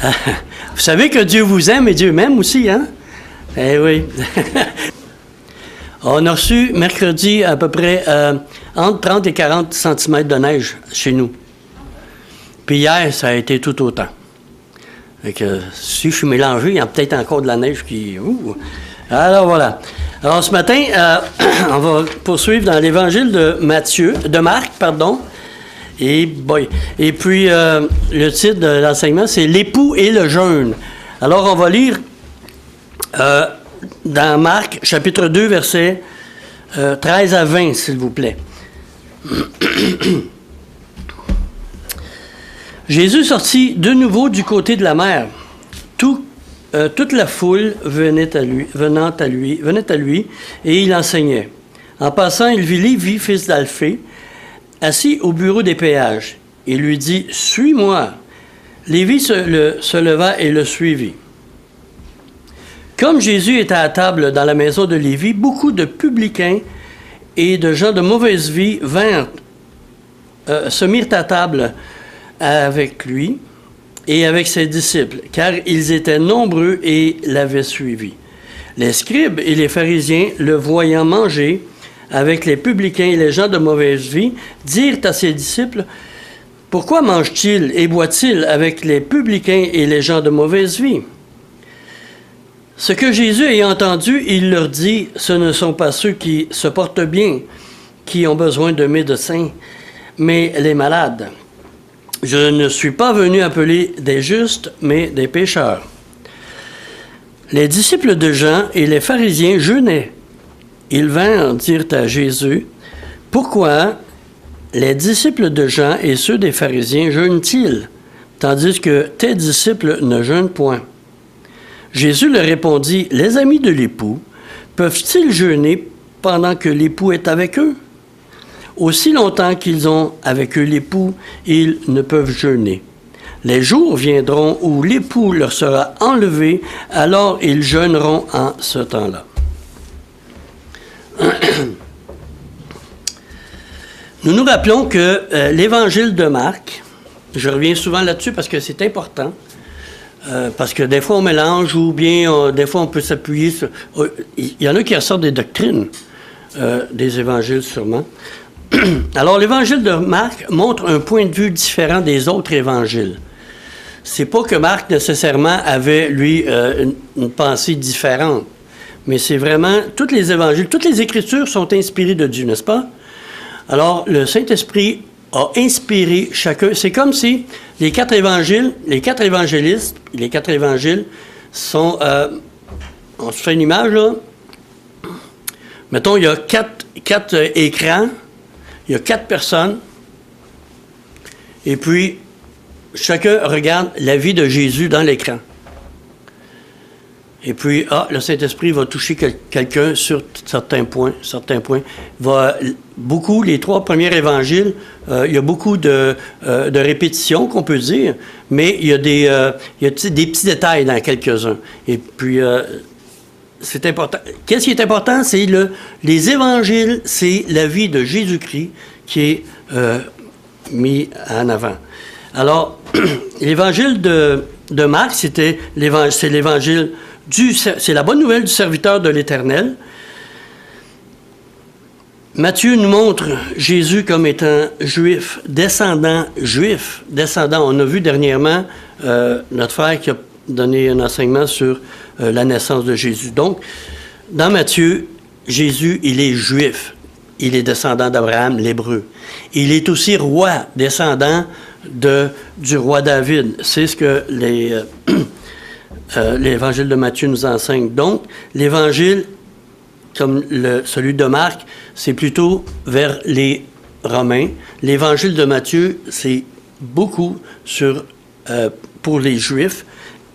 Vous savez que Dieu vous aime et Dieu m'aime aussi, hein? Eh oui. On a reçu mercredi à peu près entre 30 et 40 cm de neige chez nous. Puis hier, ça a été tout autant. Fait que, si je suis mélangé, il y a peut-être encore de la neige qui... Alors voilà. Alors ce matin, on va poursuivre dans l'évangile de Marc, pardon. Et puis le titre de l'enseignement, c'est l'époux et le jeûne. Alors on va lire dans Marc, chapitre 2, versets 13 à 20, s'il vous plaît. Jésus sortit de nouveau du côté de la mer. Toute la foule venait à lui, et il enseignait. En passant, il vit Lévi, fils d'Alphée, assis au bureau des péages. Il lui dit, « Suis-moi. » Lévi se leva et le suivit. Comme Jésus était à table dans la maison de Lévi, beaucoup de publicains et de gens de mauvaise vie se mirent à table avec lui et avec ses disciples, car ils étaient nombreux et l'avaient suivi. Les scribes et les pharisiens, le voyant manger avec les publicains et les gens de mauvaise vie, dirent à ses disciples, « Pourquoi mange-t-il et boit-il avec les publicains et les gens de mauvaise vie? » Ce que Jésus ayant entendu, il leur dit, « Ce ne sont pas ceux qui se portent bien, qui ont besoin de médecins, mais les malades. Je ne suis pas venu appeler des justes, mais des pécheurs. » Les disciples de Jean et les pharisiens jeûnaient. Ils vinrent dire à Jésus, « Pourquoi les disciples de Jean et ceux des pharisiens jeûnent-ils, tandis que tes disciples ne jeûnent point? » Jésus leur répondit, « Les amis de l'époux peuvent-ils jeûner pendant que l'époux est avec eux? Aussi longtemps qu'ils ont avec eux l'époux, ils ne peuvent jeûner. Les jours viendront où l'époux leur sera enlevé, alors ils jeûneront en ce temps-là. » Nous nous rappelons que l'évangile de Marc, je reviens souvent là-dessus parce que c'est important, parce que des fois on mélange ou bien des fois on peut s'appuyer sur... Il y en a qui ressortent des doctrines des évangiles sûrement. Alors l'évangile de Marc montre un point de vue différent des autres évangiles. C'est pas que Marc nécessairement avait, lui, une pensée différente, mais c'est vraiment, tous les évangiles, toutes les Écritures sont inspirées de Dieu, n'est-ce pas? Alors, le Saint-Esprit a inspiré chacun. C'est comme si les quatre évangiles, les quatre évangélistes, les quatre évangiles sont... on se fait une image, là. Mettons, il y a quatre écrans, il y a 4 personnes, et puis chacun regarde la vie de Jésus dans l'écran. Et puis, le Saint-Esprit va toucher quelqu'un sur certains points. Les 3 premiers évangiles, il y a beaucoup de répétitions, qu'on peut dire, mais il y a des petits détails dans quelques-uns. Et puis, c'est important. Qu'est-ce qui est important? C'est les évangiles, c'est la vie de Jésus-Christ qui est mis en avant. Alors, l'évangile de Marc, c'est l'évangile c'est la bonne nouvelle du serviteur de l'Éternel. Matthieu nous montre Jésus comme étant juif, descendant. On a vu dernièrement notre frère qui a donné un enseignement sur la naissance de Jésus. Donc, dans Matthieu, Jésus, il est juif. Il est descendant d'Abraham, l'Hébreu. Il est aussi roi, descendant du roi David. C'est ce que l'évangile de Matthieu nous enseigne. Donc, l'évangile, comme celui de Marc, c'est plutôt vers les Romains. L'évangile de Matthieu, c'est beaucoup pour les Juifs.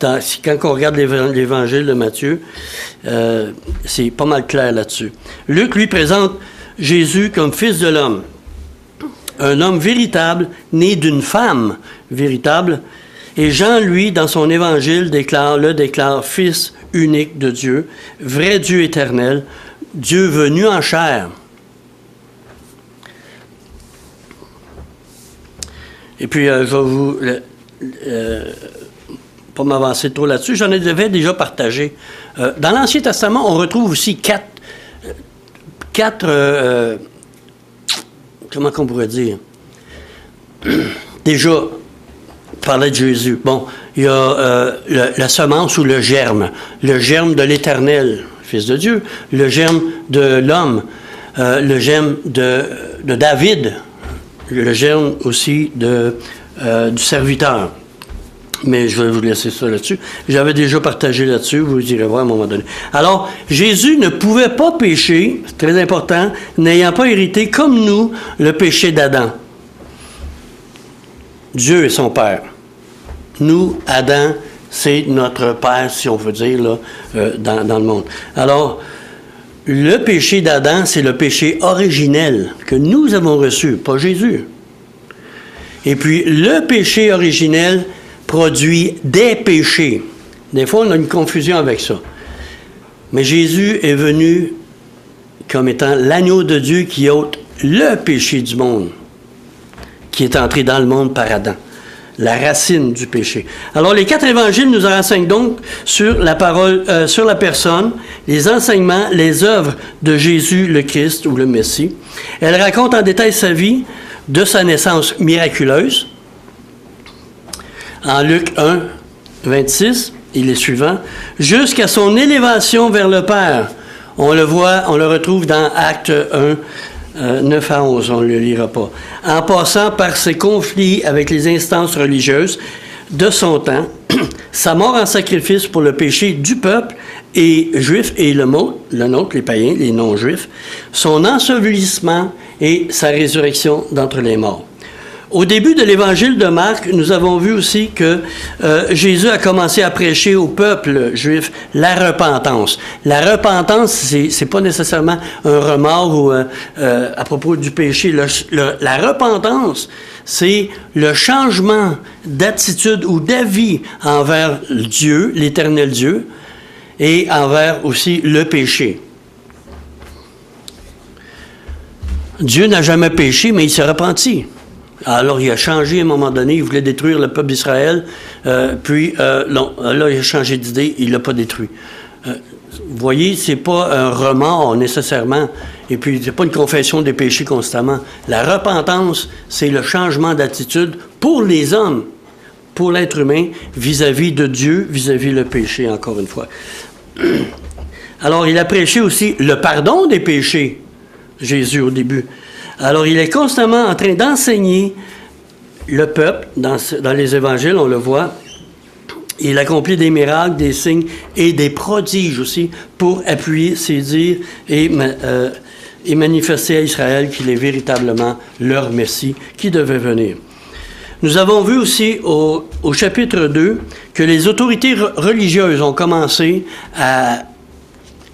Quand on regarde l'évangile de Matthieu, c'est pas mal clair là-dessus. Luc, lui, présente Jésus comme fils de l'homme. Un homme véritable, né d'une femme véritable. Et Jean, lui, dans son évangile, déclare fils unique de Dieu, vrai Dieu éternel, Dieu venu en chair. Et puis, je vais vous pas m'avancer trop là-dessus, j'en avais déjà partagé. Dans l'Ancien Testament, on retrouve aussi quatre comment qu'on pourrait dire? Déjà, parlait de Jésus. Bon, il y a la semence ou le germe de l'Éternel, Fils de Dieu, le germe de l'homme, le germe de David, le germe aussi du serviteur. Mais je vais vous laisser ça là-dessus. J'avais déjà partagé là-dessus, vous irez voir à un moment donné. Alors, Jésus ne pouvait pas pécher, c'est très important, n'ayant pas hérité comme nous le péché d'Adam. Dieu est son Père. Nous, Adam, c'est notre Père, si on veut dire, là, dans le monde. Alors, le péché d'Adam, c'est le péché originel que nous avons reçu, pas Jésus. Et puis, le péché originel produit des péchés. Des fois, on a une confusion avec ça. Mais Jésus est venu comme étant l'agneau de Dieu qui ôte le péché du monde, qui est entré dans le monde par Adam, la racine du péché. Alors, les 4 évangiles nous renseignent donc sur la parole, sur la personne, les enseignements, les œuvres de Jésus le Christ ou le Messie. Elle raconte en détail sa vie, de sa naissance miraculeuse. En Luc 1, 26, et les suivants, jusqu'à son élévation vers le Père. On le voit, on le retrouve dans Acte 1, 9 à 11, on ne le lira pas. En passant par ses conflits avec les instances religieuses de son temps, sa mort en sacrifice pour le péché du peuple et juif et le nôtre, les païens, les non-juifs, son ensevelissement et sa résurrection d'entre les morts. Au début de l'évangile de Marc, nous avons vu aussi que Jésus a commencé à prêcher au peuple juif la repentance. La repentance, c'est pas nécessairement un remords ou à propos du péché. La repentance, c'est le changement d'attitude ou d'avis envers Dieu, l'éternel Dieu, et envers aussi le péché. Dieu n'a jamais péché, mais il s'est repenti. Alors, il a changé à un moment donné, il voulait détruire le peuple d'Israël, non, là, il a changé d'idée, il ne l'a pas détruit. Vous voyez, ce n'est pas un remords nécessairement, et puis ce n'est pas une confession des péchés constamment. La repentance, c'est le changement d'attitude pour les hommes, pour l'être humain, vis-à-vis de Dieu, vis-à-vis le péché, encore une fois. Alors, il a prêché aussi le pardon des péchés, Jésus, au début. Alors, il est constamment en train d'enseigner le peuple, dans les évangiles, on le voit. Il accomplit des miracles, des signes et des prodiges aussi pour appuyer ses dires et manifester à Israël qu'il est véritablement leur Messie qui devait venir. Nous avons vu aussi au chapitre 2 que les autorités religieuses ont commencé à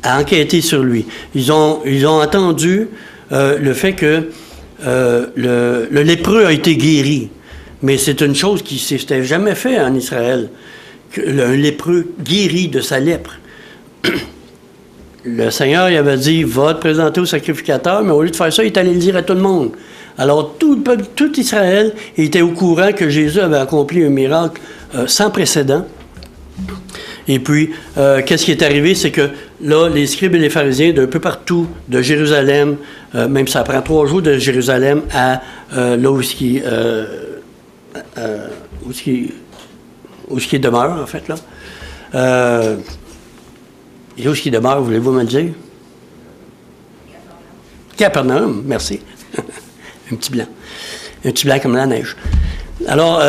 enquêter sur lui. Ils ont entendu le fait que le lépreux a été guéri. Mais c'est une chose qui ne s'était jamais fait en Israël. Un lépreux guéri de sa lèpre. Le Seigneur il avait dit, va te présenter au sacrificateur, mais au lieu de faire ça, il est allé le dire à tout le monde. Alors tout Israël était au courant que Jésus avait accompli un miracle sans précédent. Et puis, qu'est-ce qui est arrivé? C'est que là, les scribes et les pharisiens d'un peu partout, de Jérusalem, même ça prend 3 jours de Jérusalem à là où il demeure, en fait, là. Et où est-ce qu'il demeure, voulez-vous me le dire? Capernaum, merci. Un petit blanc comme la neige. Alors,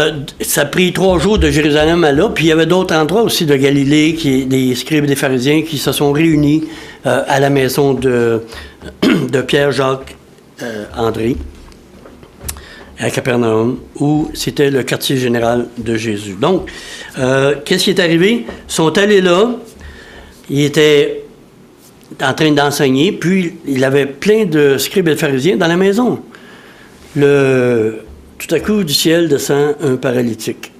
ça a pris 3 jours de Jérusalem à là, puis il y avait d'autres endroits aussi de Galilée, des scribes et des pharisiens qui se sont réunis à la maison de Pierre, Jacques, André, à Capernaum, où c'était le quartier général de Jésus. Donc, qu'est-ce qui est arrivé? Ils sont allés là, ils étaient en train d'enseigner, puis il avait plein de scribes et de pharisiens dans la maison. Tout à coup, du ciel descend un paralytique.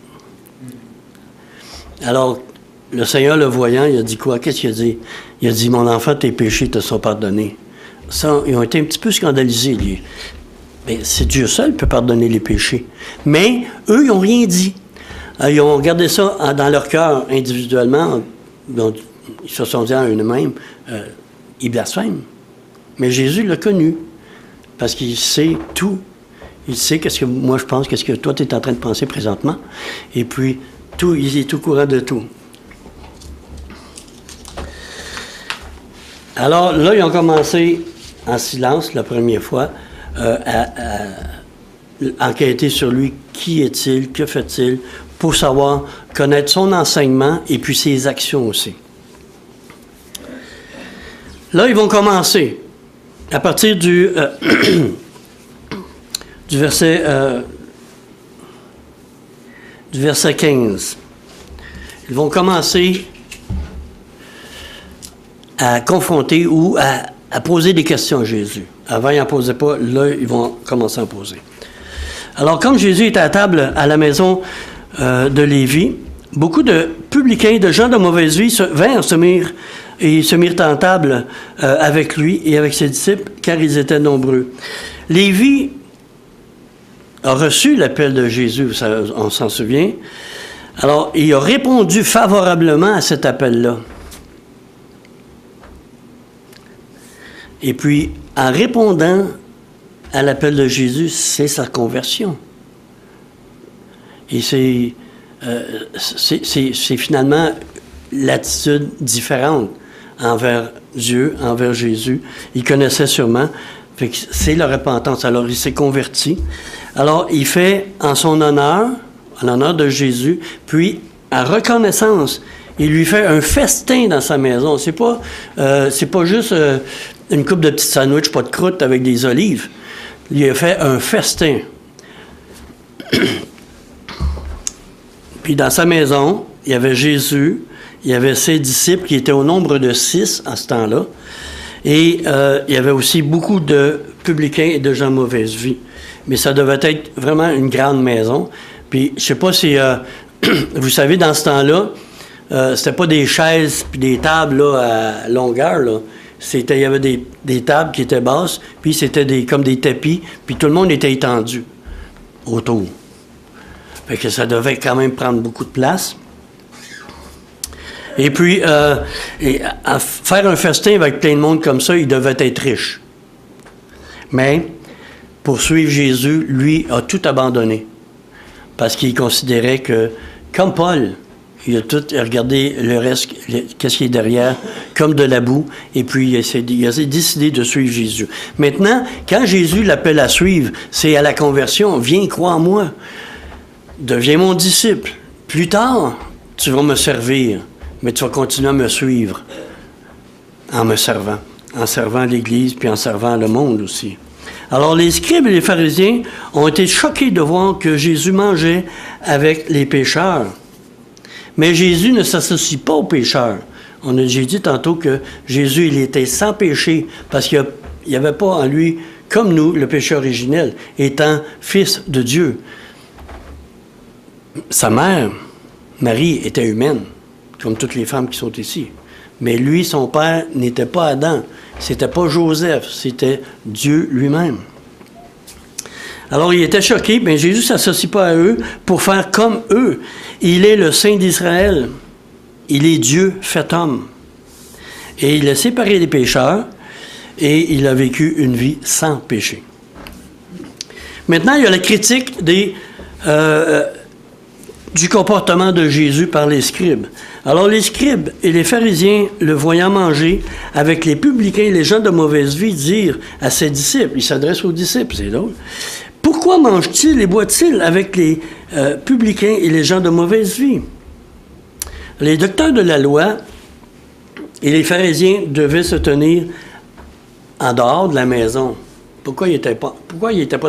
Alors, le Seigneur, le voyant, il a dit quoi? Qu'est-ce qu'il a dit? Il a dit, mon enfant, tes péchés te sont pardonnés. Ça, ils ont été un petit peu scandalisés, lui. Mais c'est Dieu seul qui peut pardonner les péchés. Mais eux, ils n'ont rien dit. Ils ont gardé ça dans leur cœur individuellement. Donc, ils se sont dit en eux-mêmes, ils blasphèment. Mais Jésus l'a connu, parce qu'il sait tout. Il sait qu'est-ce que moi je pense, qu'est-ce que toi tu es en train de penser présentement. Et puis, il est au courant de tout. Alors là, ils ont commencé en silence la première fois à enquêter sur lui. Qui est-il? Que fait-il? Pour savoir, connaître son enseignement et puis ses actions aussi. Là, ils vont commencer à partir du verset 15. Ils vont commencer à confronter ou à poser des questions à Jésus. Avant, ils n'en posaient pas. Là, ils vont commencer à en poser. Alors, comme Jésus était à table à la maison de Lévi, beaucoup de publicains, de gens de mauvaise vie vinrent se mirent en table avec lui et avec ses disciples, car ils étaient nombreux. Lévi a reçu l'appel de Jésus, on s'en souvient. Alors, il a répondu favorablement à cet appel-là. Et puis, en répondant à l'appel de Jésus, c'est sa conversion. Et c'est finalement l'attitude différente envers Dieu, envers Jésus. Il connaissait sûrement. C'est la repentance. Alors, il s'est converti. Alors, il fait en son honneur, en l'honneur de Jésus, puis, en reconnaissance, il lui fait un festin dans sa maison. C'est pas juste une coupe de petits sandwichs, pas de croûte avec des olives. Il a fait un festin. Puis dans sa maison, il y avait Jésus, il y avait ses disciples qui étaient au nombre de 6 à ce temps-là. Et il y avait aussi beaucoup de publicains et de gens de mauvaise vie. Mais ça devait être vraiment une grande maison. Puis je sais pas si... vous savez, dans ce temps-là, c'était pas des chaises puis des tables là, à longueur, là. Il y avait des tables qui étaient basses, puis c'était comme des tapis, puis tout le monde était étendu autour. Fait que ça devait quand même prendre beaucoup de place. Et puis, à faire un festin avec plein de monde comme ça, il devait être riche. Mais, pour suivre Jésus, lui a tout abandonné. Parce qu'il considérait que, comme Paul, il a regardé le reste, qu'est-ce qui est derrière, comme de la boue, et puis il a décidé de suivre Jésus. Maintenant, quand Jésus l'appelle à suivre, c'est à la conversion. Viens, crois en moi. Deviens mon disciple. Plus tard, tu vas me servir, mais tu vas continuer à me suivre en me servant. En servant l'Église, puis en servant le monde aussi. Alors, les scribes et les pharisiens ont été choqués de voir que Jésus mangeait avec les pécheurs. Mais Jésus ne s'associe pas aux pécheurs. J'ai dit tantôt que Jésus, il était sans péché, parce qu'il n'y avait pas en lui, comme nous, le péché originel, étant fils de Dieu. Sa mère, Marie, était humaine, comme toutes les femmes qui sont ici. Mais lui, son père, n'était pas Adam. C'était pas Joseph, c'était Dieu lui-même. Alors, il était choqué, mais Jésus ne s'associe pas à eux pour faire comme eux. Il est le Saint d'Israël. Il est Dieu fait homme. Et il a séparé les pécheurs et il a vécu une vie sans péché. Maintenant, il y a la critique du comportement de Jésus par les scribes. Alors, les scribes et les pharisiens, le voyant manger avec les publicains et les gens de mauvaise vie, dirent à ses disciples, il s'adresse aux disciples, c'est drôle, « Pourquoi mange-t-il et boit-il avec les publicains et les gens de mauvaise vie? » Les docteurs de la loi et les pharisiens devaient se tenir en dehors de la maison. Pourquoi ils n'étaient pas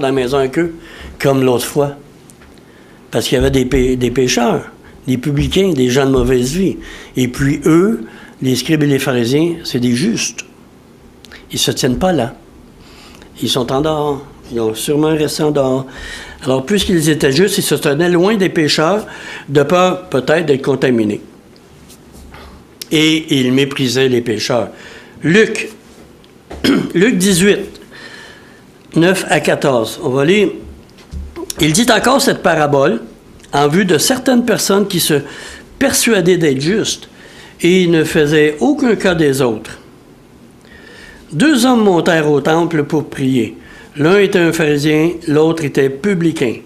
dans la maison avec eux, comme l'autre fois? Parce qu'il y avait des pécheurs, des publicains, des gens de mauvaise vie. Et puis eux, les scribes et les pharisiens, c'est des justes. Ils ne se tiennent pas là. Ils sont en dehors. Ils ont sûrement resté en dehors. Alors, puisqu'ils étaient justes, ils se tenaient loin des pécheurs, de peur peut-être d'être contaminés. Et ils méprisaient les pécheurs. Luc 18, 9 à 14. On va lire. Il dit encore cette parabole en vue de certaines personnes qui se persuadaient d'être justes et ne faisaient aucun cas des autres. 2 hommes montèrent au temple pour prier. L'un était un pharisien, l'autre était publicain.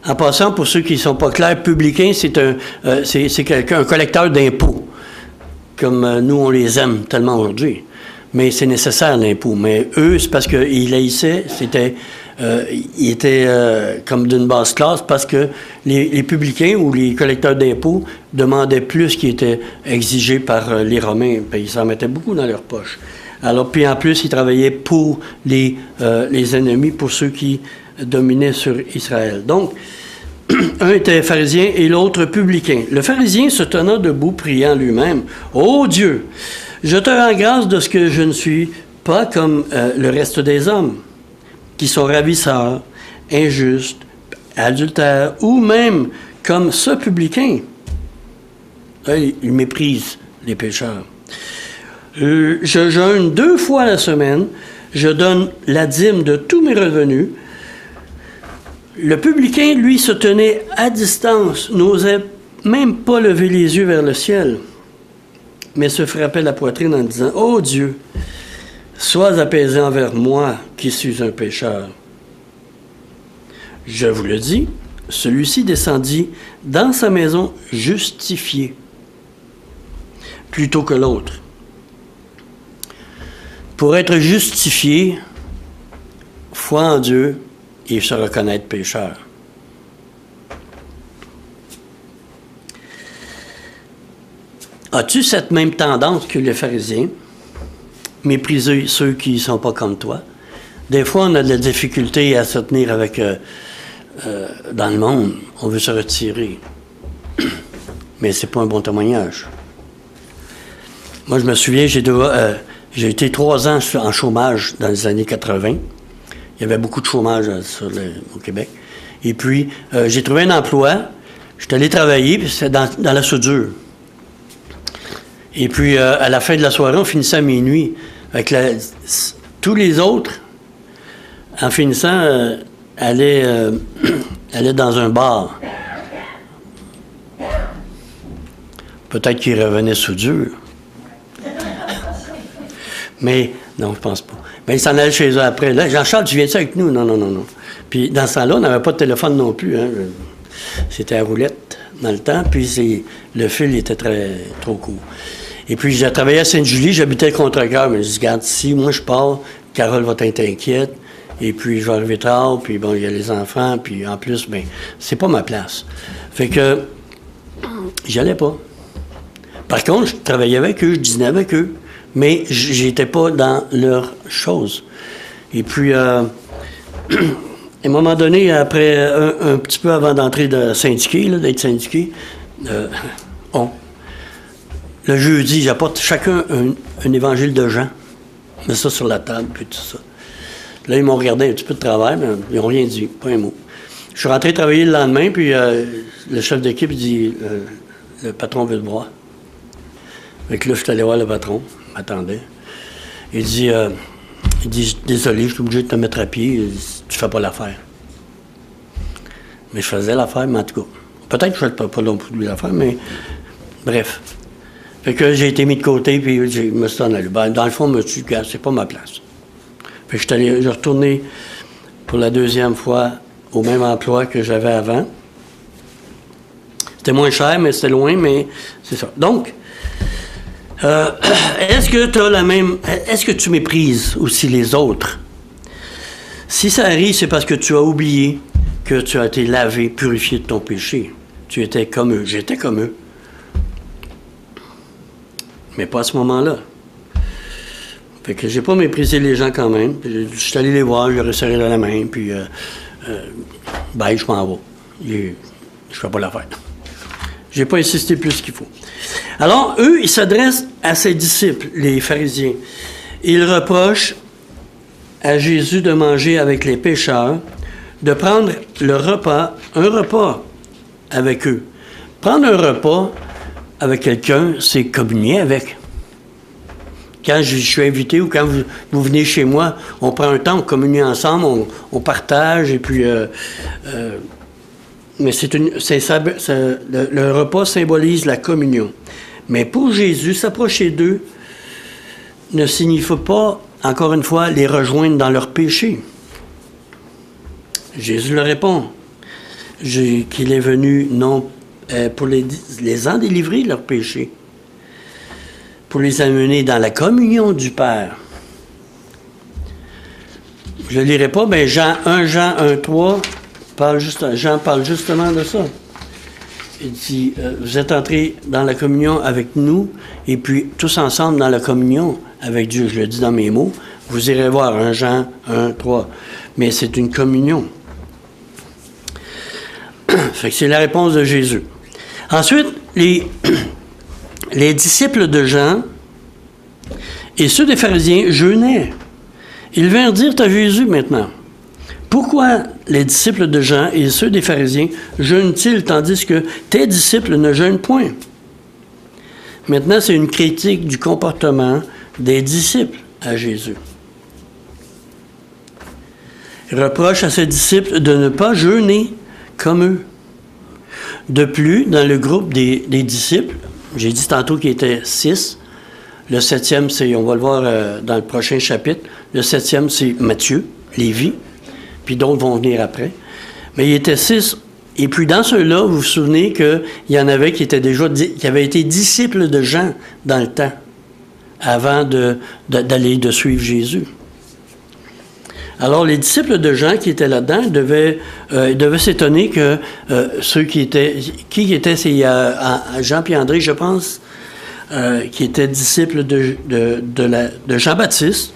En passant, pour ceux qui ne sont pas clairs, publicain, c'est quelqu'un, un collecteur d'impôts. Comme nous, on les aime tellement aujourd'hui. Mais c'est nécessaire, l'impôt. Mais eux, c'est parce qu'ils haïssaient, ils étaient comme d'une basse classe, parce que les publicains ou les collecteurs d'impôts demandaient plus qui était exigé par les Romains. Puis ils s'en mettaient beaucoup dans leur poche. Alors, puis en plus, ils travaillaient pour les ennemis, pour ceux qui dominaient sur Israël. Donc, un était pharisien et l'autre publicain. Le pharisien se tenant debout, priant lui-même, « Ô Dieu, je te rends grâce de ce que je ne suis pas comme le reste des hommes, qui sont ravisseurs, injustes, adultères, ou même comme ce publicain. » Il méprise les pécheurs. « Je jeûne 2 fois la semaine, je donne la dîme de tous mes revenus. » Le publicain, lui, se tenait à distance, n'osait même pas lever les yeux vers le ciel, mais se frappait la poitrine en disant « Ô Dieu, sois apaisé envers moi qui suis un pécheur. » Je vous le dis, celui-ci descendit dans sa maison justifié, plutôt que l'autre. Pour être justifié, foi en Dieu et se reconnaître pécheur. As-tu cette même tendance que les pharisiens? Mépriser ceux qui ne sont pas comme toi. Des fois, on a de la difficulté à se tenir avec dans le monde. On veut se retirer. Mais c'est pas un bon témoignage. Moi, je me souviens, j'ai été 3 ans en chômage dans les années 80. Il y avait beaucoup de chômage au Québec. Et puis, j'ai trouvé un emploi. J'étais allé travailler, puis c'était dans la soudure. Et puis, à la fin de la soirée, on finissait à minuit. Avec tous les autres, en finissant, allaient dans un bar. Peut-être qu'ils revenaient soudure. Mais, non, je pense pas. Mais ils s'en allaient chez eux après. Là, Jean-Charles, tu viens-tu avec nous? Non, non, non, non. Puis, dans ce temps-là, on n'avait pas de téléphone non plus. Hein. C'était à roulette dans le temps. Puis, le fil était trop court. Et puis, j'ai travaillé à Sainte-Julie, j'habitais le Contrecœur, mais je dis, regarde, si moi je pars, Carole va être inquiète, et puis je vais arriver tard, puis bon, il y a les enfants, puis en plus, ben, c'est pas ma place. Fait que, j'y allais pas. Par contre, je travaillais avec eux, je dînais avec eux, mais j'étais pas dans leurs choses. Et puis, à un moment donné, après, un petit peu avant d'entrer syndiqué, d'être syndiqué, le jeudi, j'apporte chacun un évangile de Jean. Je mets ça sur la table, puis tout ça. Là, ils m'ont regardé un petit peu de travers, mais ils n'ont rien dit, pas un mot. Je suis rentré travailler le lendemain, puis le chef d'équipe dit le patron veut te voir. Fait que là, je suis allé voir le patron, il m'attendait. Il dit désolé, je suis obligé de te mettre à pied, tu fais pas l'affaire. Mais je faisais l'affaire, mais en tout cas, peut-être que je ne fais pas non plus l'affaire, mais bref. Fait que j'ai été mis de côté, puis je me suis en allé. Dans le fond, je me suis dit, c'est pas ma place. Fait que je suis retourné pour la 2e fois au même emploi que j'avais avant. C'était moins cher, mais c'était loin, mais c'est ça. Donc, est-ce que tu méprises aussi les autres? Si ça arrive, c'est parce que tu as oublié que tu as été lavé, purifié de ton péché. Tu étais comme eux. J'étais comme eux. Mais pas à ce moment-là. Fait que j'ai pas méprisé les gens quand même. Je suis allé les voir, je leur ai serré la main, puis bye, je m'en vais. Je fais pas l'affaire. J'ai pas insisté plus qu'il faut. Alors, eux, ils s'adressent à ses disciples, les pharisiens. Ils reprochent à Jésus de manger avec les pécheurs, de prendre un repas avec eux. Prendre un repas avec quelqu'un, c'est communier avec. Quand je suis invité ou quand vous venez chez moi, on prend un temps, on communie ensemble, on partage, et puis Mais le repas symbolise la communion. Mais pour Jésus, s'approcher d'eux ne signifie pas, encore une fois, les rejoindre dans leur péché. Jésus leur répond qu'il est venu non pour les en délivrer de leurs péchés, pour les amener dans la communion du Père. Je ne lirai pas, mais Jean 1:3, Jean parle justement de ça. Il dit, vous êtes entrés dans la communion avec nous, et puis tous ensemble dans la communion avec Dieu. Je le dis dans mes mots. Vous irez voir 1 Jean 1:3. Mais c'est une communion. Fait que c'est la réponse de Jésus. Ensuite, les disciples de Jean et ceux des pharisiens jeûnaient. Ils vinrent dire à Jésus maintenant, pourquoi les disciples de Jean et ceux des pharisiens jeûnent-ils tandis que tes disciples ne jeûnent point? Maintenant, c'est une critique du comportement des disciples à Jésus. Il reproche à ses disciples de ne pas jeûner comme eux. De plus, dans le groupe des disciples, j'ai dit tantôt qu'il était 6. Le 7e, on va le voir dans le prochain chapitre, le 7e, c'est Matthieu, Lévi, puis d'autres vont venir après. Mais il était 6. Et puis dans ceux-là, vous vous souvenez qu'il y en avait qui avaient été disciples de Jean dans le temps, avant d'aller de suivre Jésus. Alors, les disciples de Jean qui étaient là-dedans devaient s'étonner que ceux qui étaient... C'est Jean et André, je pense, qui étaient disciples de Jean-Baptiste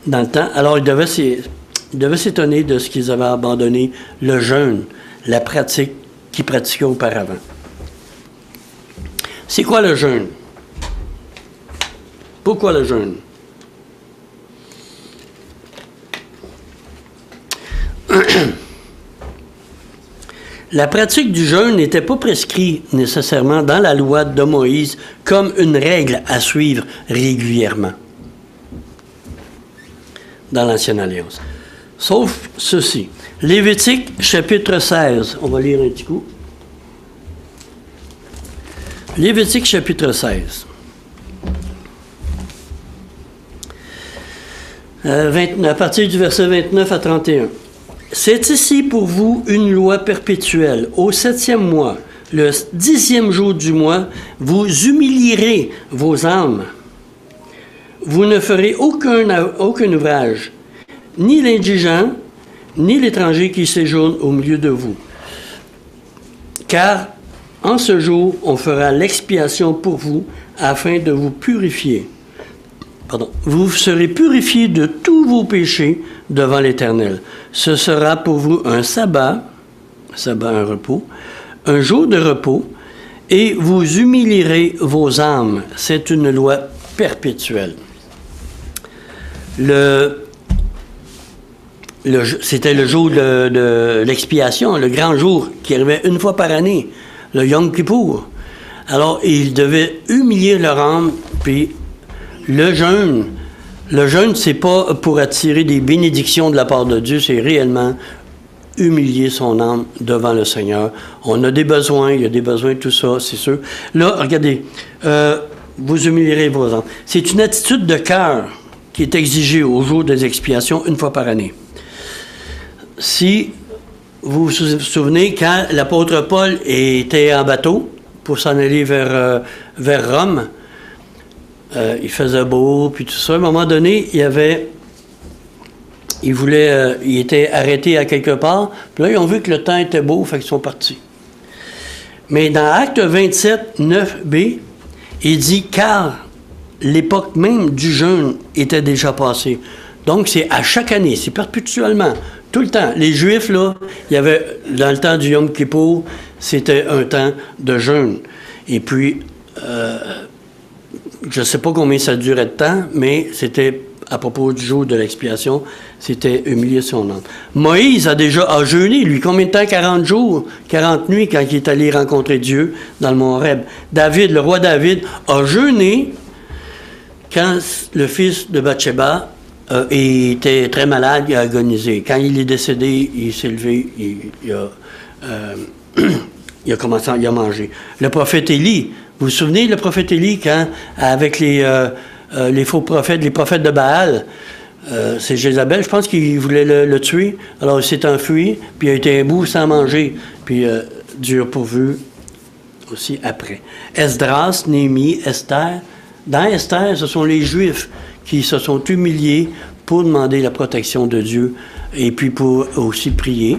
dans le temps. Alors, ils devaient s'étonner de ce qu'ils avaient abandonné le jeûne, la pratique qu'ils pratiquaient auparavant. C'est quoi le jeûne? Pourquoi le jeûne? La pratique du jeûne n'était pas prescrite nécessairement dans la loi de Moïse comme une règle à suivre régulièrement dans l'Ancienne Alliance. Sauf ceci. Lévitique, chapitre 16. On va lire un petit coup. Lévitique, chapitre 16. À partir du verset 29 à 31. C'est ici pour vous une loi perpétuelle. Au 7e mois, le 10e jour du mois, vous humilierez vos âmes. Vous ne ferez aucun ouvrage, ni l'indigent, ni l'étranger qui séjourne au milieu de vous. Car en ce jour, on fera l'expiation pour vous afin de vous purifier. Vous serez purifiés de tous vos péchés devant l'Éternel. Ce sera pour vous un sabbat, un repos, un jour de repos, et vous humilierez vos âmes. C'est une loi perpétuelle. C'était le jour de l'expiation, le grand jour qui arrivait une fois par année, le Yom Kippour. Alors, ils devaient humilier leur âme, puis le jeûne, c'est pas pour attirer des bénédictions de la part de Dieu, c'est réellement humilier son âme devant le Seigneur. On a des besoins, il y a des besoins, tout ça, c'est sûr. Là, regardez, vous humilierez vos âmes. C'est une attitude de cœur qui est exigée au jour des expiations une fois par année. Si vous vous souvenez, quand l'apôtre Paul était en bateau pour s'en aller vers Rome, il faisait beau, puis tout ça. À un moment donné, il était arrêté à quelque part, puis là, ils ont vu que le temps était beau, fait qu'ils sont partis. Mais dans Acte 27, 9b, il dit « Car l'époque même du jeûne était déjà passée. » Donc, c'est à chaque année, c'est perpétuellement, tout le temps. Les Juifs, là, il y avait, dans le temps du Yom Kippour, c'était un temps de jeûne. Et puis, je ne sais pas combien ça durait de temps, mais c'était à propos du jour de l'expiation, c'était humilier son âme. Moïse a jeûné, lui, combien de temps? 40 jours, 40 nuits, quand il est allé rencontrer Dieu dans le mont Horeb. David, le roi David, a jeûné quand le fils de Bathsheba était très malade, il a agonisé. Quand il est décédé, il s'est levé, il a commencé, il a mangé. Le prophète Élie, vous vous souvenez, le prophète Élie, quand, avec les faux prophètes, les prophètes de Baal, c'est Jézabel, je pense qu'il voulait le tuer. Alors il s'est enfui, puis il a été un bout sans manger. Puis Dieu a pourvu aussi après. Esdras, Néhémie, Esther. Dans Esther, ce sont les Juifs qui se sont humiliés pour demander la protection de Dieu et puis pour aussi prier,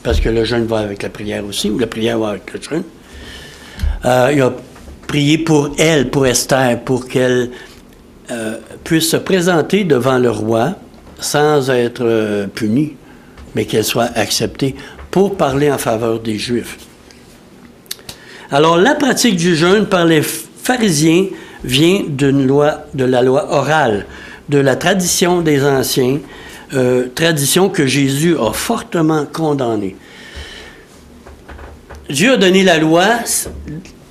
parce que le jeûne va avec la prière aussi, ou la prière va avec le jeûne. Il a prié pour elle, pour Esther, pour qu'elle puisse se présenter devant le roi sans être punie, mais qu'elle soit acceptée pour parler en faveur des Juifs. Alors, la pratique du jeûne par les pharisiens vient de la loi orale, de la tradition des anciens, tradition que Jésus a fortement condamnée. Dieu a donné la loi,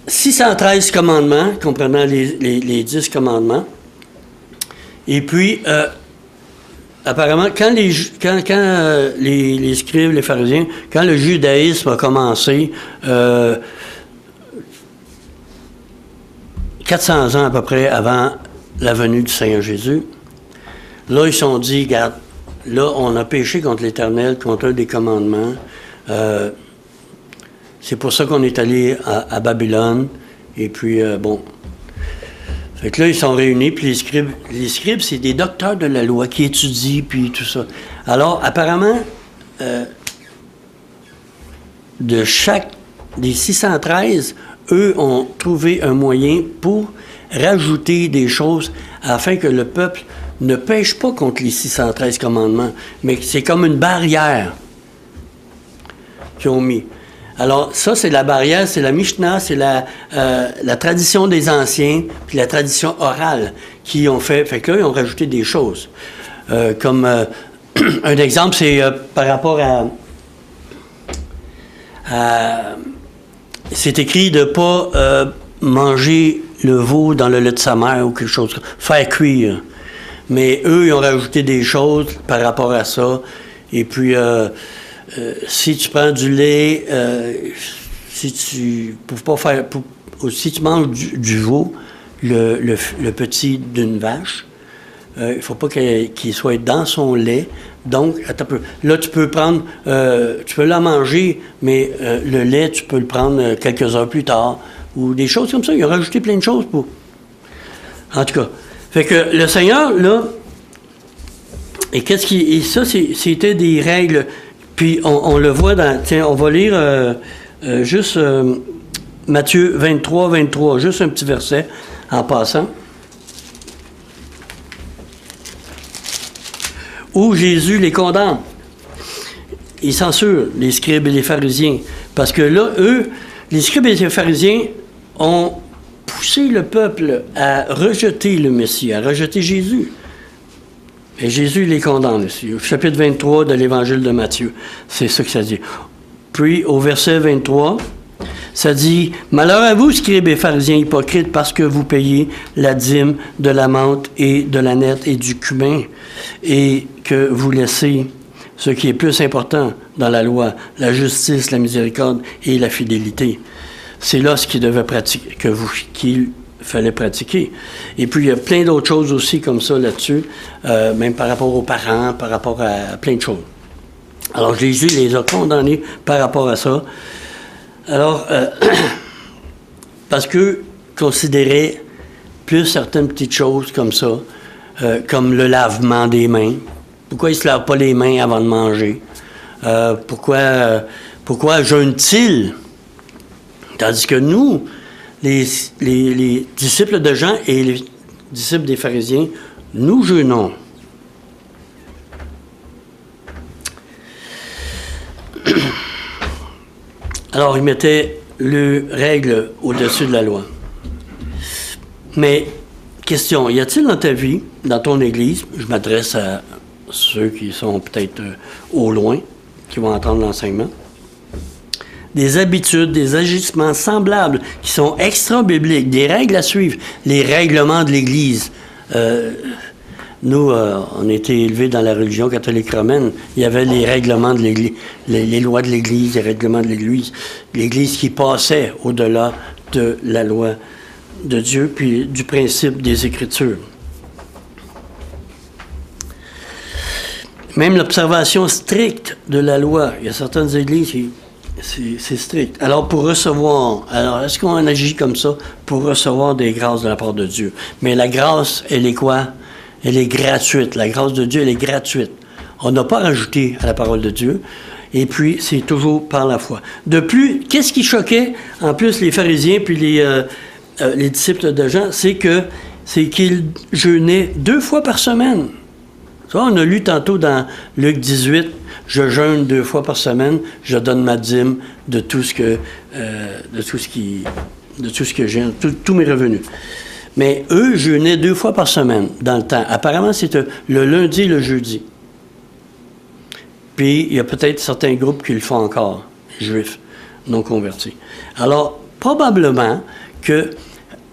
613 commandements, comprenant les 10 commandements. Et puis, apparemment, quand les scribes, les pharisiens, quand le judaïsme a commencé, 400 ans à peu près avant la venue du Seigneur Jésus, là, ils se sont dit, regarde, là, on a péché contre l'Éternel, contre un des commandements. C'est pour ça qu'on est allé à Babylone. Et puis, bon. Fait que là, ils sont réunis, puis les scribes, c'est des docteurs de la loi qui étudient, puis tout ça. Alors, apparemment, des 613, eux ont trouvé un moyen pour rajouter des choses afin que le peuple ne pêche pas contre les 613 commandements, mais c'est comme une barrière qu'ils ont mis. Alors, ça, c'est la barrière, c'est la Mishnah, c'est la tradition des anciens, puis la tradition orale qui ont fait. Fait que là, ils ont rajouté des choses. Comme un exemple, c'est par rapport à c'est écrit de ne pas manger le veau dans le lait de sa mère ou quelque chose, faire cuire. Mais eux, ils ont rajouté des choses par rapport à ça. Et puis, si tu prends du lait, si tu manges du veau, le petit d'une vache, il ne faut pas qu'il soit dans son lait. Donc, attends un peu. Là, tu peux prendre, tu peux la manger, mais le lait, tu peux le prendre quelques heures plus tard, ou des choses comme ça. Ils ont rajouté plein de choses pour. En tout cas. Fait que le Seigneur, là, et ça, c'était des règles. Puis, on le voit dans. Tiens, on va lire juste Matthieu 23, juste un petit verset en passant. Où Jésus les condamne. Il censure les scribes et les pharisiens. Parce que là, eux, les scribes et les pharisiens ont poussé le peuple à rejeter le Messie, à rejeter Jésus. Et Jésus les condamne ici. Au chapitre 23 de l'Évangile de Matthieu. C'est ça que ça dit. Puis, au verset 23, ça dit « Malheur à vous, scribes et pharisiens hypocrites, parce que vous payez la dîme de la menthe et de la nette et du cumin, et que vous laissez ce qui est plus important dans la loi, la justice, la miséricorde et la fidélité. » C'est là ce qu'il devait pratiquer, qu'il fallait pratiquer. Et puis, il y a plein d'autres choses aussi comme ça là-dessus, même par rapport aux parents, par rapport à plein de choses. Alors, Jésus les a condamnés par rapport à ça. Alors, parce qu'eux considéraient plus certaines petites choses comme ça, comme le lavement des mains. Pourquoi ils ne se lavent pas les mains avant de manger? Pourquoi jeûnent-ils? Tandis que nous, les disciples de Jean et les disciples des pharisiens, nous jeûnons. Alors, ils mettaient les règles au-dessus de la loi. Mais, question, y a-t-il dans ta vie, dans ton Église, je m'adresse à ceux qui sont peut-être au loin, qui vont entendre l'enseignement, des habitudes, des agissements semblables qui sont extra-bibliques, des règles à suivre, les règlements de l'Église, Nous, on était élevés dans la religion catholique romaine. Il y avait les règlements de l'Église, les lois de l'Église, les règlements de l'Église. L'Église qui passait au-delà de la loi de Dieu, puis du principe des Écritures. Même l'observation stricte de la loi. Il y a certaines églises qui... C'est strict. Alors, pour recevoir... Alors, est-ce qu'on agit comme ça pour recevoir des grâces de la part de Dieu? Mais la grâce, elle est quoi? Elle est gratuite. La grâce de Dieu, elle est gratuite. On n'a pas rajouté à la parole de Dieu. Et puis, c'est toujours par la foi. De plus, qu'est-ce qui choquait, en plus, les pharisiens puis les disciples de Jean, c'est qu'ils jeûnaient 2 fois par semaine. Ça, on a lu tantôt dans Luc 18, « Je jeûne 2 fois par semaine, je donne ma dîme de tout ce que j'ai, tous mes revenus. » Mais eux jeûnaient 2 fois par semaine dans le temps. Apparemment, c'était le lundi et le jeudi. Puis, il y a peut-être certains groupes qui le font encore, juifs, non convertis. Alors, probablement que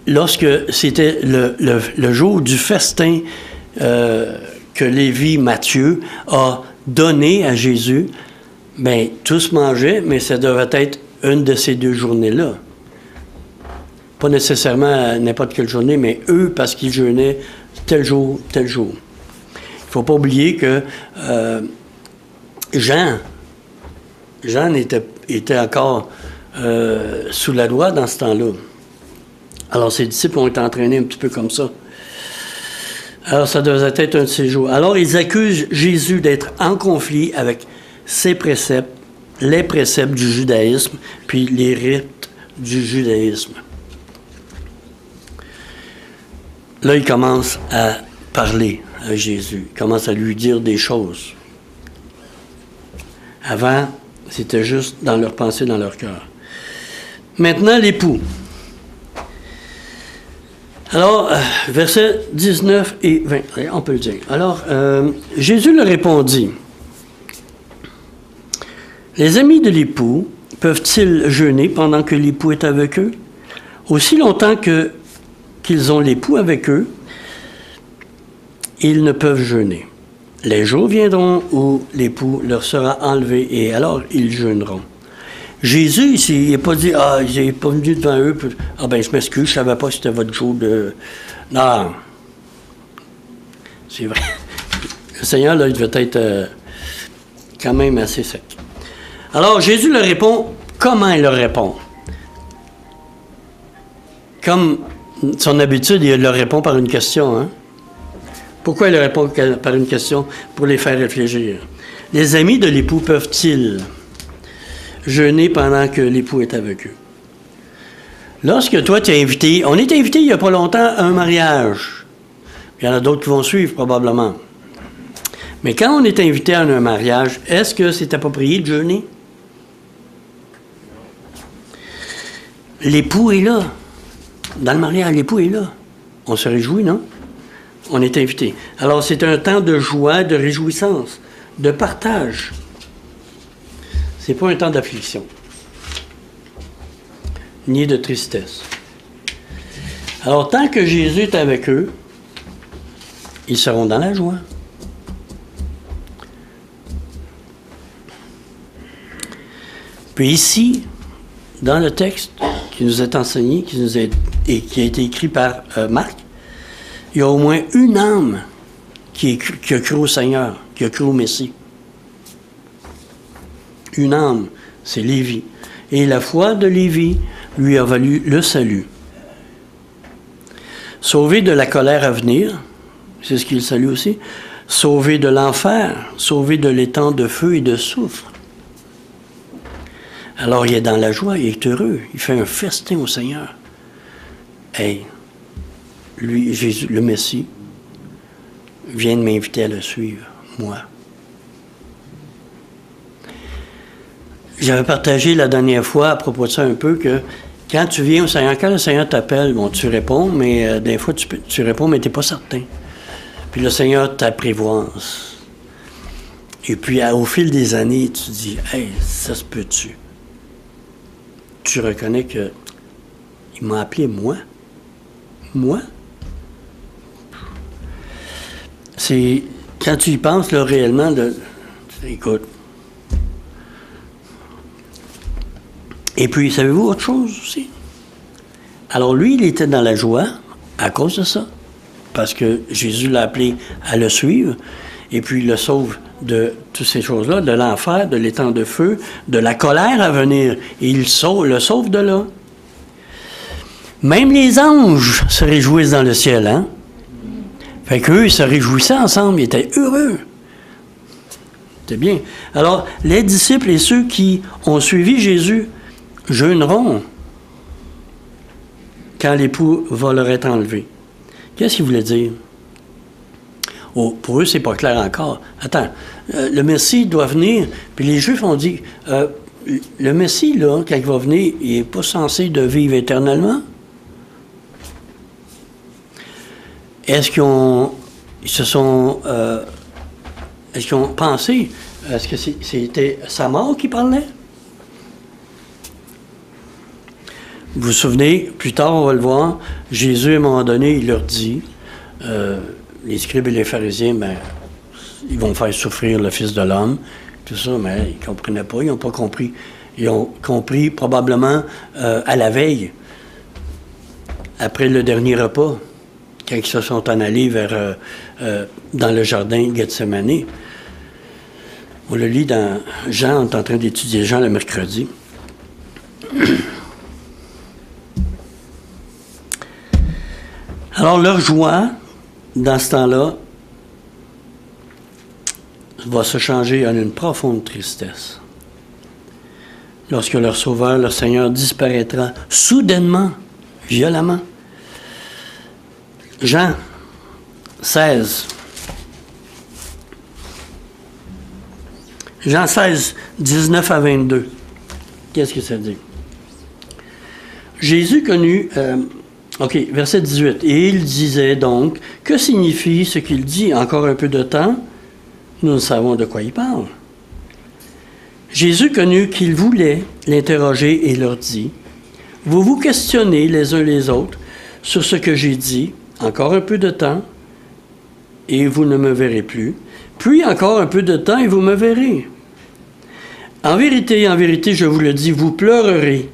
lorsque c'était le jour du festin que Lévi Matthieu a donné à Jésus, bien, tous mangeaient, mais ça devait être une de ces 2 journées-là. Pas nécessairement n'importe quelle journée, mais eux, parce qu'ils jeûnaient tel jour, tel jour. Il ne faut pas oublier que Jean était encore sous la loi dans ce temps-là. Alors, ses disciples ont été entraînés un petit peu comme ça. Alors, ça devait être un de ces jours. Alors, ils accusent Jésus d'être en conflit avec ses préceptes, les préceptes du judaïsme, puis les rites du judaïsme. Là, ils commencent à parler à Jésus. Ils commencent à lui dire des choses. Avant, c'était juste dans leur pensée, dans leur cœur. Maintenant, l'époux. Alors, versets 19 et 20, on peut le dire. Alors, Jésus leur répondit, « Les amis de l'époux peuvent-ils jeûner pendant que l'époux est avec eux? Aussi longtemps qu'ils ont l'époux avec eux, ils ne peuvent jeûner. Les jours viendront où l'époux leur sera enlevé et alors ils jeûneront. » Jésus, il n'a pas dit, « Ah, il n'est pas venu devant eux. Ah, ben, je m'excuse, je ne savais pas si c'était votre jour de... » Non. C'est vrai. Le Seigneur, là, il devait être quand même assez sec. Alors, Jésus leur répond. Comment il leur répond? Comme son habitude, il leur répond par une question. Hein? Pourquoi il leur répond par une question? Pour les faire réfléchir. Les amis de l'époux peuvent-ils jeûner pendant que l'époux est avec eux? Lorsque toi, tu es invité, on est invité il n'y a pas longtemps à un mariage. Il y en a d'autres qui vont suivre probablement. Mais quand on est invité à un mariage, est-ce que c'est approprié de jeûner? L'époux est là. Dans le mariage, l'époux est là. On se réjouit, non? On est invité. Alors, c'est un temps de joie, de réjouissance, de partage. C'est pas un temps d'affliction, ni de tristesse. Alors, tant que Jésus est avec eux, ils seront dans la joie. Puis ici, dans le texte qui nous est enseigné, et qui a été écrit par Marc, il y a au moins une âme qui a cru au Seigneur, qui a cru au Messie. Une âme, c'est Lévi. Et la foi de Lévi lui a valu le salut. Sauvé de la colère à venir, c'est ce qu'il salue aussi, sauvé de l'enfer, sauvé de l'étang de feu et de soufre. Alors il est dans la joie, il est heureux, il fait un festin au Seigneur. Hey, lui, Jésus, le Messie, vient de m'inviter à le suivre, moi. J'avais partagé la dernière fois à propos de ça un peu que quand tu viens au Seigneur, quand le Seigneur t'appelle, bon, tu réponds, mais des fois tu réponds, mais tu n'es pas certain. Puis le Seigneur t'apprivoise. Et puis au fil des années, tu dis, hey, ça se peut-tu? Tu reconnais que il m'a appelé moi. Moi? c'est, quand tu y penses, là, réellement, écoute. Et puis, savez-vous autre chose aussi? Alors, lui, il était dans la joie à cause de ça. Parce que Jésus l'a appelé à le suivre. Et puis, il le sauve de toutes ces choses-là, de l'enfer, de l'étang de feu, de la colère à venir. Et il le sauve de là. Même les anges se réjouissent dans le ciel, hein? Fait qu'eux, ils se réjouissaient ensemble, ils étaient heureux. C'était bien. Alors, les disciples et ceux qui ont suivi Jésus jeûneront quand l'époux va leur être enlevé. Qu'est-ce qu'il voulait dire? Oh, pour eux, c'est pas clair encore. Attends, le Messie doit venir, puis les Juifs ont dit, le Messie, là, quand il va venir, il n'est pas censé de vivre éternellement? Est-ce qu'ils ont pensé, est-ce que c'était sa mort qui parlait? Vous vous souvenez, plus tard, on va le voir, Jésus, à un moment donné, il leur dit, les scribes et les pharisiens, ben, ils vont faire souffrir le Fils de l'homme, tout ça, mais ils ne comprenaient pas, ils n'ont pas compris. Ils ont compris probablement à la veille, après le dernier repas, quand ils se sont en allés dans le jardin de Gethsémani. On le lit dans Jean, on est en train d'étudier Jean le mercredi. Alors, leur joie, dans ce temps-là, va se changer en une profonde tristesse. Lorsque leur Sauveur, leur Seigneur, disparaîtra soudainement, violemment. Jean 16. Jean 16, 19 à 22. Qu'est-ce que ça dit? Jésus connut... OK, verset 18. « Et il disait donc, que signifie ce qu'il dit? Encore un peu de temps? Nous ne savons de quoi il parle. Jésus connut qu'il voulait l'interroger et leur dit, « Vous vous questionnez les uns les autres sur ce que j'ai dit, encore un peu de temps, et vous ne me verrez plus. Puis encore un peu de temps, et vous me verrez. En vérité, je vous le dis, vous pleurerez,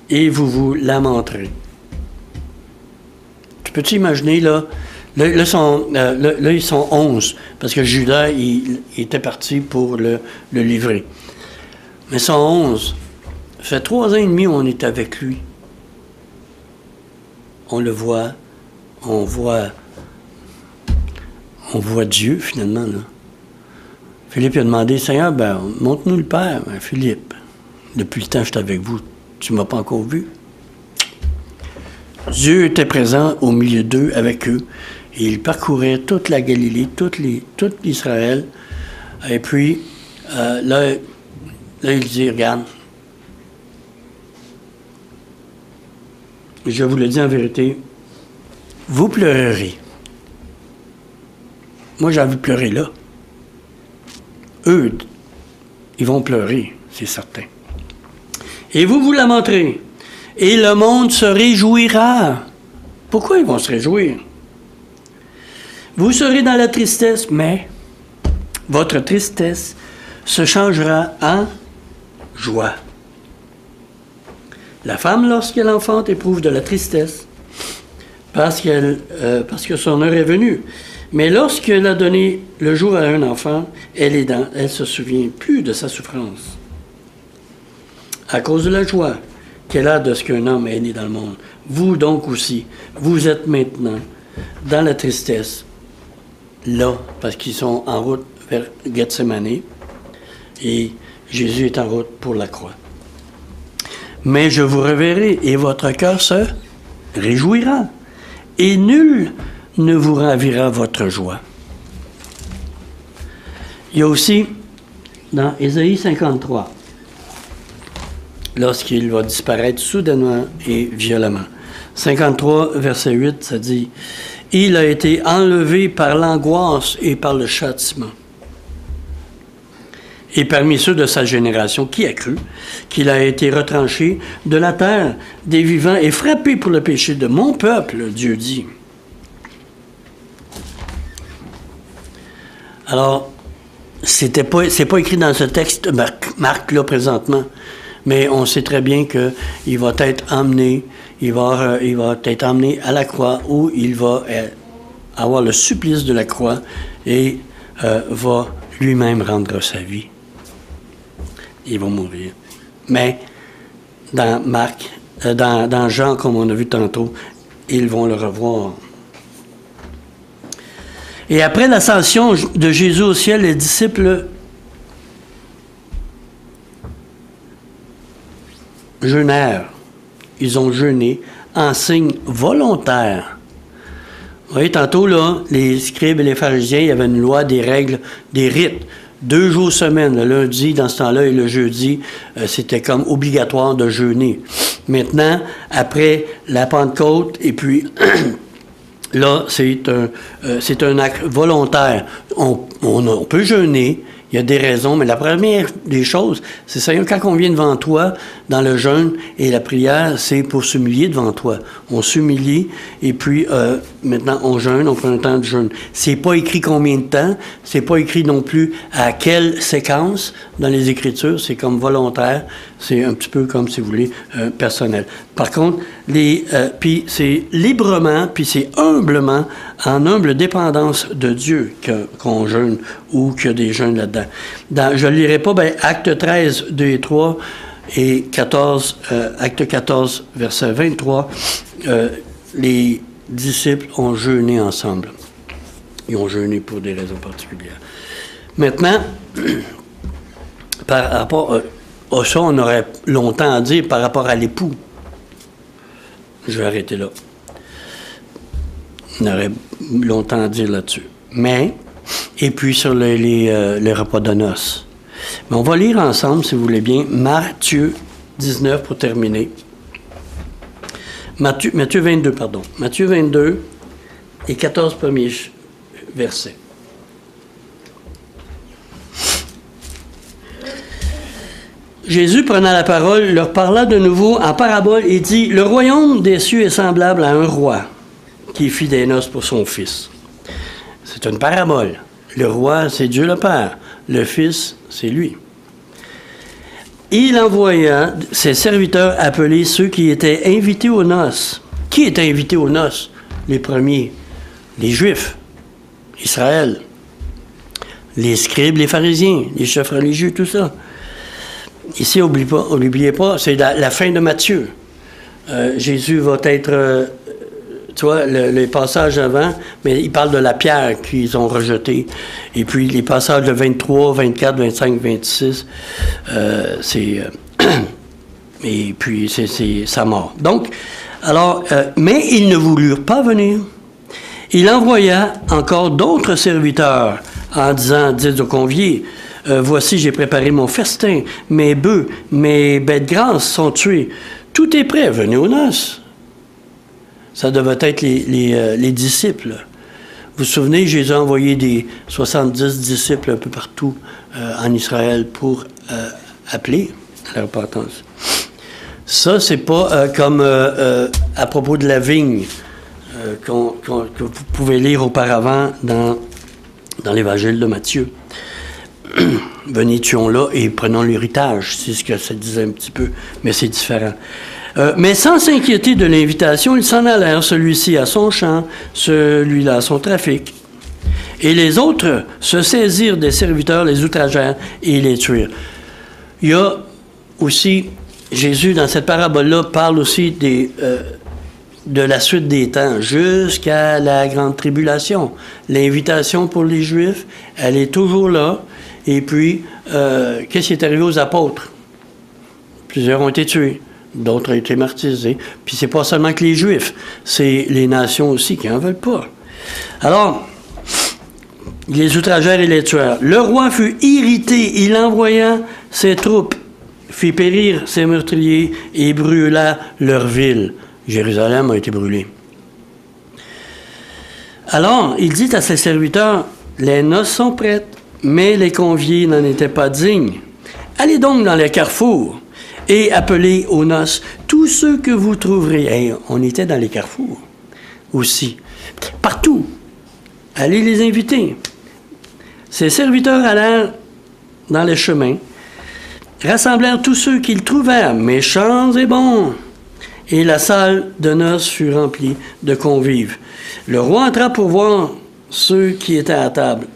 et vous vous lamenterez. » Tu peux-tu imaginer, là, ils sont 11, parce que Judas, il était parti pour le livrer. Mais ils sont 11. Ça fait 3 ans et demi on est avec lui. On le voit, on voit Dieu, finalement, là. Philippe a demandé, « Seigneur, ben, montre-nous le Père. » Ben, « Philippe, depuis le temps que je suis avec vous, tu ne m'as pas encore vu. » Dieu était présent au milieu d'eux, avec eux, et il parcourait toute la Galilée, tout l'Israël. Et puis, là, il dit, « Regarde, je vous le dis en vérité, vous pleurerez. » Moi, j'ai envie de pleurer là. Eux, ils vont pleurer, c'est certain. Et vous vous lamenterez. Et le monde se réjouira. Pourquoi ils vont se réjouir? Vous serez dans la tristesse, mais votre tristesse se changera en joie. La femme, lorsqu'elle enfante, éprouve de la tristesse parce que son heure est venue. Mais lorsqu'elle a donné le jour à un enfant, elle se souvient plus de sa souffrance. À cause de la joie qu'elle a de ce qu'un homme est né dans le monde. Vous donc aussi, vous êtes maintenant dans la tristesse, là, parce qu'ils sont en route vers Gethsémani, et Jésus est en route pour la croix. Mais je vous reverrai, et votre cœur se réjouira, et nul ne vous ravira votre joie. Il y a aussi, dans Ésaïe 53, lorsqu'il va disparaître soudainement et violemment. 53, verset 8, ça dit, « Il a été enlevé par l'angoisse et par le châtiment. Et parmi ceux de sa génération, qui a cru qu'il a été retranché de la terre des vivants et frappé pour le péché de mon peuple, Dieu dit. Alors, c'est pas écrit dans ce texte, Marc là, présentement, mais on sait très bien qu'il va être emmené, il va être emmené à la croix, où il va avoir le supplice de la croix et va lui-même rendre sa vie. Il va mourir. Mais dans Marc, dans Jean, comme on a vu tantôt, ils vont le revoir. Et après l'ascension de Jésus au ciel, les disciples jeûnèrent. Ils ont jeûné en signe volontaire. Vous voyez, tantôt, là, les scribes et les pharisiens, il y avait une loi, des règles, des rites. 2 jours semaine, le lundi, dans ce temps-là, et le jeudi, c'était comme obligatoire de jeûner. Maintenant, après la Pentecôte, et puis là, c'est un acte volontaire. On peut jeûner, il y a des raisons, mais la première des choses, c'est ça, quand on vient devant toi, dans le jeûne et la prière, c'est pour s'humilier devant toi. On s'humilie, et puis maintenant, on jeûne, on prend un temps de jeûne. C'est pas écrit combien de temps, c'est pas écrit non plus à quelle séquence dans les Écritures, c'est comme volontaire, c'est un petit peu comme, si vous voulez, personnel. Par contre, puis c'est librement, puis c'est humblement, en humble dépendance de Dieu qu'on jeûne ou qu'il y a des jeûnes là-dedans. Je ne lirai pas, Acte 13, 2 et 3 et 14, Acte 14, verset 23, les disciples ont jeûné ensemble. Ils ont jeûné pour des raisons particulières. Maintenant, par rapport à ça, on aurait longtemps à dire par rapport à l'époux. Je vais arrêter là. On aurait longtemps à dire là-dessus. Mais, et puis sur les repas de noces. Mais on va lire ensemble, si vous voulez bien, Matthieu 19 pour terminer. Matthieu 22, pardon. Matthieu 22 et 14 premiers versets. Jésus, prenant la parole, leur parla de nouveau en parabole et dit, « Le royaume des cieux est semblable à un roi qui fit des noces pour son fils. » C'est une parabole. Le roi, c'est Dieu le Père. Le fils, c'est lui. Il envoya ses serviteurs appeler ceux qui étaient invités aux noces. Qui était invité aux noces? Les premiers. Les Juifs. Israël. Les scribes, les pharisiens, les chefs religieux, tout ça. Ici, n'oubliez pas, c'est la fin de Matthieu. Jésus va être, tu vois, les passages avant, mais il parle de la pierre qu'ils ont rejetée. Et puis, les passages de 23, 24, 25, 26, et puis, c'est sa mort. Donc, alors, mais ils ne voulurent pas venir. Il envoya encore d'autres serviteurs en disant, dites aux conviés, voici, j'ai préparé mon festin, mes bœufs, mes bêtes grasses sont tuées. Tout est prêt, venez aux noces. Ça devait être les disciples. Vous vous souvenez, Jésus a envoyé des 70 disciples un peu partout en Israël pour appeler à la repentance. Ça, c'est pas comme à propos de la vigne que vous pouvez lire auparavant dans l'Évangile de Matthieu. Venez, tuons-la et prenons l'héritage. C'est ce que ça disait un petit peu, mais c'est différent. Mais sans s'inquiéter de l'invitation, ils s'en allèrent, celui-ci à son champ, celui-là à son trafic. Et les autres se saisirent des serviteurs, les outragèrent et les tuèrent. Il y a aussi, Jésus, dans cette parabole-là, parle aussi de la suite des temps, jusqu'à la grande tribulation. L'invitation pour les Juifs, elle est toujours là. Et puis, qu'est-ce qui est arrivé aux apôtres? Plusieurs ont été tués, d'autres ont été martyrisés. Puis c'est pas seulement que les Juifs, c'est les nations aussi qui n'en veulent pas. Alors, les outragèrent et les tuèrent. Le roi fut irrité, il envoya ses troupes, fit périr ses meurtriers et brûla leur ville. Jérusalem a été brûlée. Alors, il dit à ses serviteurs, les noces sont prêtes, mais les conviés n'en étaient pas dignes. Allez donc dans les carrefours et appelez aux noces tous ceux que vous trouverez. Hey, on était dans les carrefours aussi. Partout. Allez les inviter. Ses serviteurs allèrent dans les chemins, rassemblèrent tous ceux qu'ils trouvèrent, méchants et bons, et la salle de noces fut remplie de convives. Le roi entra pour voir ceux qui étaient à table.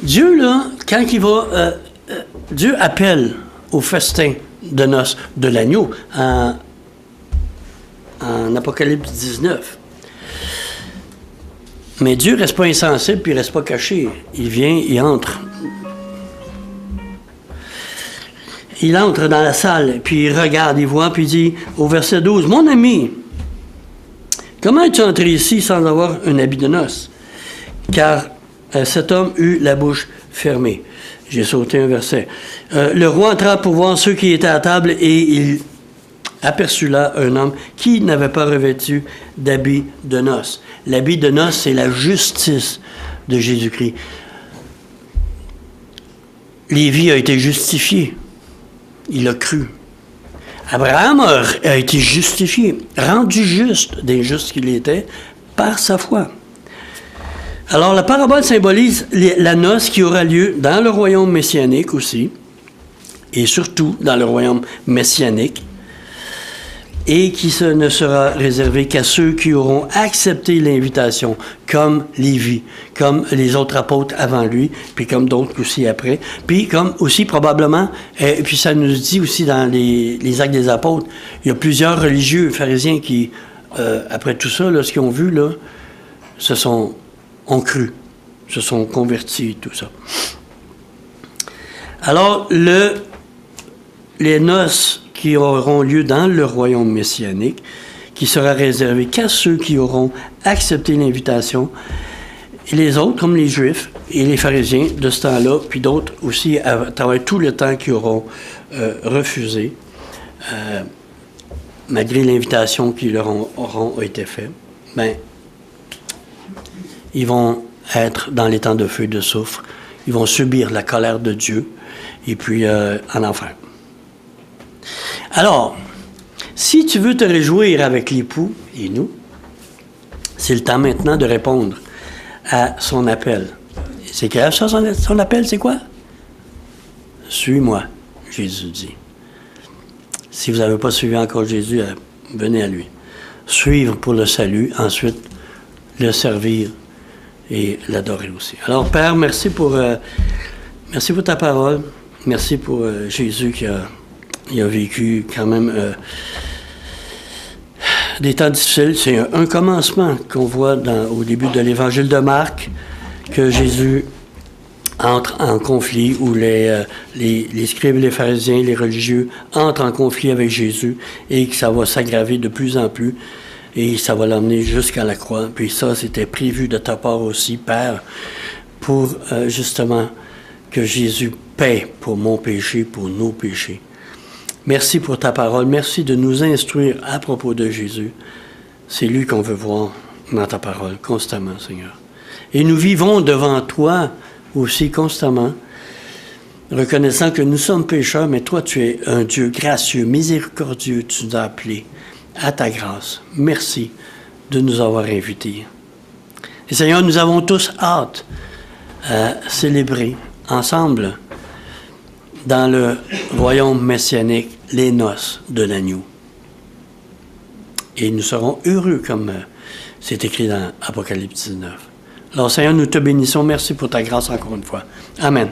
Dieu, là, quand il va... Dieu appelle au festin de noces de l'agneau en Apocalypse 19. Mais Dieu ne reste pas insensible puis il ne reste pas caché. Il vient, il entre. Il entre dans la salle, puis il regarde, il voit, puis il dit au verset 12, « Mon ami, comment es-tu entré ici sans avoir un habit de noces? Car cet homme eut la bouche fermée. » J'ai sauté un verset. Le roi entra pour voir ceux qui étaient à table et il aperçut là un homme qui n'avait pas revêtu d'habit de noces. L'habit de noces, c'est la justice de Jésus-Christ. Lévi a été justifié. Il a cru. Abraham a été justifié, rendu juste, d'injuste qu'il était, par sa foi. Alors, la parabole symbolise la noce qui aura lieu dans le royaume messianique aussi, et surtout dans le royaume messianique, et qui ne sera réservé qu'à ceux qui auront accepté l'invitation, comme Lévi, comme les autres apôtres avant lui, puis comme d'autres aussi après, puis comme aussi probablement, et puis ça nous dit aussi dans les Actes des apôtres, il y a plusieurs religieux pharisiens qui, après tout ça, là, ce qu'ils ont vu, là, ont cru, se sont convertis, tout ça. Alors, les noces qui auront lieu dans le royaume messianique, qui sera réservé qu'à ceux qui auront accepté l'invitation, et les autres, comme les Juifs et les pharisiens de ce temps-là, puis d'autres aussi à travers tout le temps qui auront refusé, malgré l'invitation qui leur auront été faite, ben, ils vont être dans les temps de feu et de soufre, ils vont subir la colère de Dieu, et puis en enfer. Alors, si tu veux te réjouir avec l'époux et nous, c'est le temps maintenant de répondre à son appel. C'est grave ça, son appel, c'est quoi? Suis-moi, Jésus dit. Si vous n'avez pas suivi encore Jésus, venez à lui. Suivre pour le salut, ensuite le servir et l'adorer aussi. Alors, Père, merci pour ta parole. Merci pour Jésus qui a vécu quand même des temps difficiles. C'est un commencement qu'on voit au début de l'Évangile de Marc, que Jésus entre en conflit, où les scribes, les pharisiens, les religieux entrent en conflit avec Jésus, et que ça va s'aggraver de plus en plus, et ça va l'emmener jusqu'à la croix. Puis ça, c'était prévu de ta part aussi, Père, pour justement que Jésus paie pour mon péché, pour nos péchés. Merci pour ta parole. Merci de nous instruire à propos de Jésus. C'est lui qu'on veut voir dans ta parole constamment, Seigneur. Et nous vivons devant toi aussi constamment, reconnaissant que nous sommes pécheurs, mais toi, tu es un Dieu gracieux, miséricordieux. Tu nous as appelés à ta grâce. Merci de nous avoir invités. Et Seigneur, nous avons tous hâte à célébrer ensemble dans le royaume messianique les noces de l'agneau. Et nous serons heureux comme c'est écrit dans Apocalypse 19. Alors Seigneur, nous te bénissons. Merci pour ta grâce encore une fois. Amen.